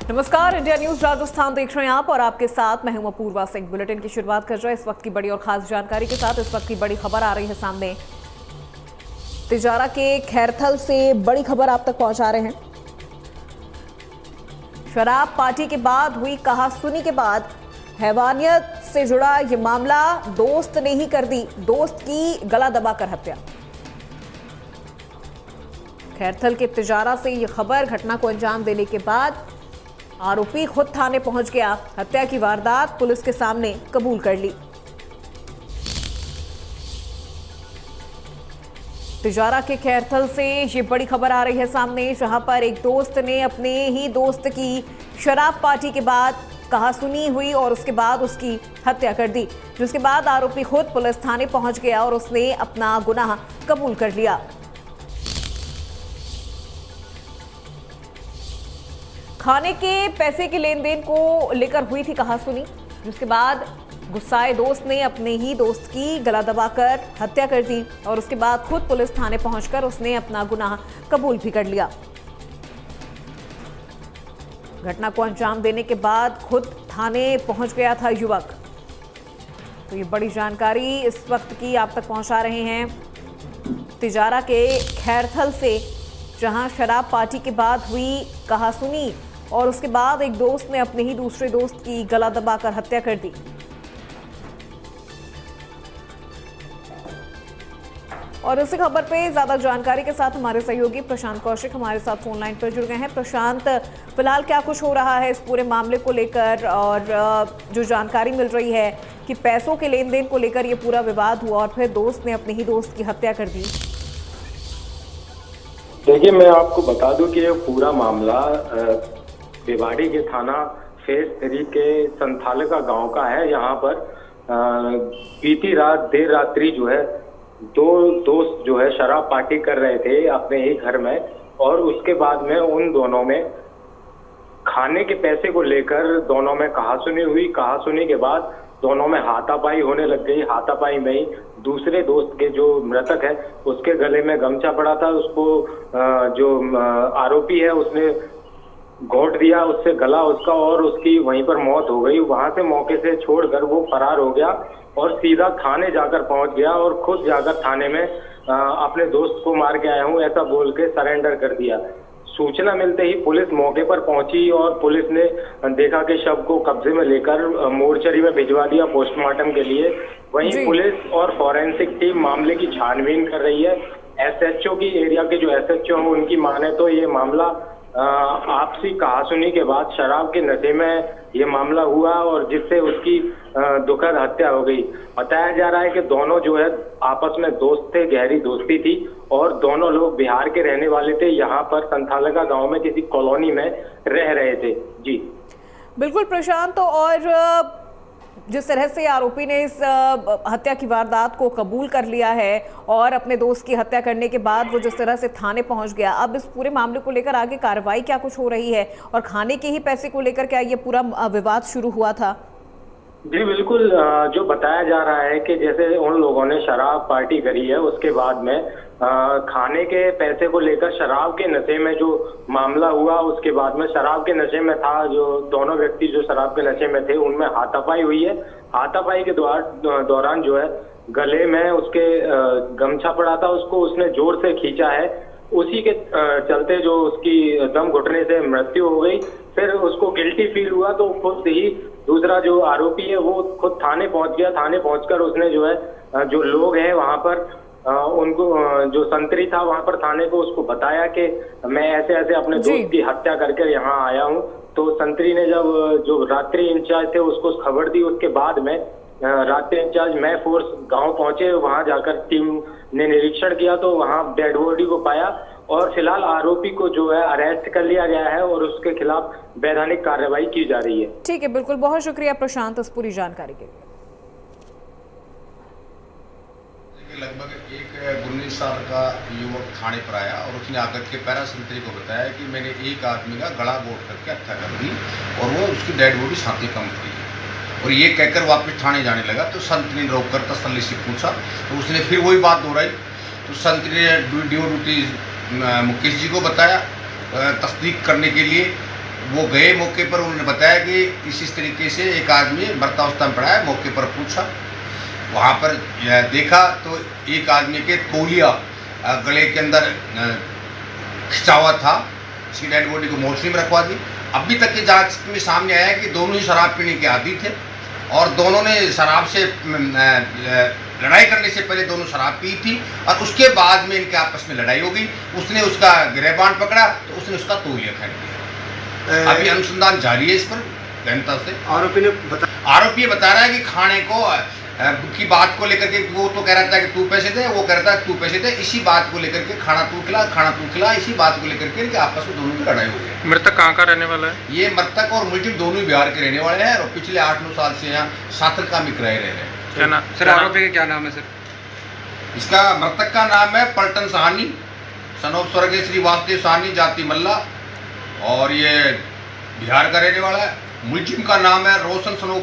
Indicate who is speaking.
Speaker 1: नमस्कार, India news Rajasthan देख रहे हैं आप और आपके साथ मैं हूं अपूर्वा सिंह। बुलेटिन की शुरुआत कर रहे हैं इस वक्त की बड़ी और खास जानकारी के साथ। इस वक्त की बड़ी खबर आ रही है सामने, तिजारा के खैरथल से बड़ी खबर आप तक पहुंचा रहे हैं। शराब पार्टी के बाद हुई कहासुनी के बाद हैवानियत से जुड़ा ये मामला, दोस्त ने ही कर दी दोस्त की गला दबाकर हत्या। खैरथल के तिजारा से ये खबर, घटना को अंजाम देने के बाद आरोपी खुद थाने पहुंच गया। हत्या की वारदात पुलिस के सामने कबूल कर ली। तिजारा के खैरथल से ये बड़ी खबर आ रही है सामने, जहां पर एक दोस्त ने अपने ही दोस्त की शराब पार्टी के बाद कहासुनी हुई और उसके बाद उसकी हत्या कर दी, जिसके बाद आरोपी खुद पुलिस थाने पहुंच गया और उसने अपना गुनाह कबूल कर लिया। खाने के पैसे के लेन देन को लेकर हुई थी कहासुनी, जिसके बाद गुस्साए दोस्त ने अपने ही दोस्त की गला दबाकर हत्या कर दी और उसके बाद खुद पुलिस थाने पहुंचकर उसने अपना गुनाह कबूल भी कर लिया। घटना को अंजाम देने के बाद खुद थाने पहुंच गया था युवक। तो ये बड़ी जानकारी इस वक्त की आप तक पहुंचा रहे हैं तिजारा के खैरथल से, जहां शराब पार्टी के बाद हुई कहासुनी और उसके बाद एक दोस्त ने अपने ही दूसरे दोस्त की गला दबाकर हत्या कर दी। और इसी खबर पे ज्यादा जानकारी के साथ हमारे सहयोगी प्रशांत कौशिक हमारे साथ फोन लाइन पर जुड़ गए हैं। प्रशांत, फिलहाल क्या कुछ हो रहा है इस पूरे मामले को लेकर, और जो जानकारी मिल रही है कि पैसों के लेन देन को लेकर ये पूरा विवाद हुआ और फिर दोस्त ने अपने ही दोस्त की हत्या कर दी।
Speaker 2: देखिए, मैं आपको बता दूं कि ये पूरा मामला भिवाड़ी के थाना फेज 3 के संथालका गांव का है। यहाँ पर बीती रात देर रात्रि जो है दो दोस्त जो है शराब पार्टी कर रहे थे अपने ही घर में, और उसके बाद में उन दोनों में खाने के पैसे को लेकर दोनों में कहासुनी हुई। कहासुनी के बाद दोनों में हाथापाई होने लग गई। हाथापाई में ही दूसरे दोस्त के जो मृतक है उसके गले में गमछा पड़ा था, उसको जो आरोपी है उसने घोंट दिया उससे गला उसका, और उसकी वहीं पर मौत हो गई। वहां से मौके से छोड़कर वो फरार हो गया और सीधा थाने जाकर पहुंच गया और खुद जाकर थाने में अपने दोस्त को मार के आया हूं ऐसा बोल के सरेंडर कर दिया। सूचना मिलते ही पुलिस मौके पर पहुंची और पुलिस ने देखा कि शव को कब्जे में लेकर मोर्चरी में भिजवा दिया पोस्टमार्टम के लिए। वहीं पुलिस और फॉरेंसिक टीम मामले की छानबीन कर रही है। एसएचओ की एरिया के जो एसएचओ हैं उनकी माने तो ये मामला आपसी कहासुनी के बाद शराब के नशे में ये मामला हुआ और जिससे उसकी दुखद हत्या हो गई। बताया जा रहा है कि दोनों जो है आपस में दोस्त थे, गहरी दोस्ती थी और दोनों लोग बिहार के रहने वाले थे। यहाँ पर संथालका गांव में किसी कॉलोनी में रह रहे थे। जी
Speaker 1: बिल्कुल प्रशांत, और जिस तरह से आरोपी ने इस हत्या की वारदात को कबूल कर लिया है और अपने दोस्त की हत्या करने के बाद वो जिस तरह से थाने पहुंच गया, अब इस पूरे मामले को लेकर आगे कार्रवाई क्या कुछ हो रही है और खाने के ही पैसे को लेकर क्या ये पूरा विवाद शुरू हुआ था?
Speaker 2: जी बिल्कुल, जो बताया जा रहा है कि जैसे उन लोगों ने शराब पार्टी करी है, उसके बाद में खाने के पैसे को लेकर शराब के नशे में जो मामला हुआ, उसके बाद में शराब के नशे में था जो दोनों व्यक्ति जो शराब के नशे में थे उनमें हाथापाई हुई है। हाथापाई के दौरान जो है गले में उसके गमछा पड़ा था, उसको उसने जोर से खींचा है। उसी के चलते जो उसकी दम घुटने से मृत्यु हो गई। फिर उसको गिल्टी फील हुआ तो खुद ही दूसरा जो आरोपी है वो खुद थाने पहुंच गया। थाने पहुंचकर उसने जो है जो लोग हैं वहां पर उनको जो संतरी था वहां पर थाने को उसको बताया कि मैं ऐसे ऐसे अपने दोस्त की हत्या करके यहाँ आया हूँ। तो संतरी ने जब जो रात्रि इंचार्ज थे उसको खबर दी, उसके बाद में रात्रि इंचार्ज मैं फोर्स गांव पहुंचे। वहां जाकर टीम ने निरीक्षण किया तो वहां डेड बॉडी को पाया और फिलहाल आरोपी को जो है अरेस्ट कर लिया गया है और उसके खिलाफ वैधानिक कार्रवाई की जा रही है।
Speaker 1: ठीक है, बिल्कुल, बहुत शुक्रिया प्रशांत इस पूरी जानकारी के लिए।
Speaker 3: लगभग एक 19 साल का युवक थाने पर आया और उसने आकर के पैरा संतरी को बताया कि मैंने एक आदमी का गला घोंट करके हत्या कर दी और वो उसकी डेड बॉडी साथी कम करी है। और ये कहकर वापस थाने जाने लगा तो संतरी ने रोककर तसल्ली से पूछा तो उसने फिर वही बात दोहराई। तो संतरी ने ड्यूटी मुकेश जी को बताया तस्दीक करने के लिए वो गए मौके पर, उन्होंने बताया कि इस तरीके से एक आदमी मृतावस्था में पड़ा है। मौके पर पूछा, वहाँ पर देखा तो एक आदमी के तौलिया गले के अंदर खिंचा हुआ था। इसकी डेड बॉडी को मोर्चरी में रखवा दी। अभी तक की जांच में सामने आया कि दोनों ही शराब पीने के आदी थे और दोनों ने शराब से लड़ाई करने से पहले दोनों शराब पी थी और उसके बाद में इनके आपस में लड़ाई हो गई। उसने उसका गिरबान पकड़ा तो उसने उसका तौलिया फेंक दिया। अभी अनुसंधान जारी है इस पर गहनता से। आरोपी ये बता रहा है कि खाने को की बात को लेकर के वो तो कह रहा था कि तू पैसे दे, वो कह रहा था तू पैसे दे। इसी बात को लेकर के खाना तू खिला, इसी बात को लेकर के इनके आपस में दोनों की लड़ाई हो गई।
Speaker 4: मृतक कहाँ का रहने वाला है?
Speaker 3: ये मृतक और मुलजिम दोनों ही बिहार के रहने वाले हैं और पिछले 8-9 साल से यहाँ छात्र का किराए रह रहे हैं।
Speaker 4: सर आरोपी का क्या नाम है सर?
Speaker 3: इसका मृतक का नाम है पलटन साहनी, सनोप स्वर्गीय श्री वासुदेव साहनी, जाति मल्ला, और ये बिहार का रहने वाला है। मुलजिम का नाम है रोशन सनोप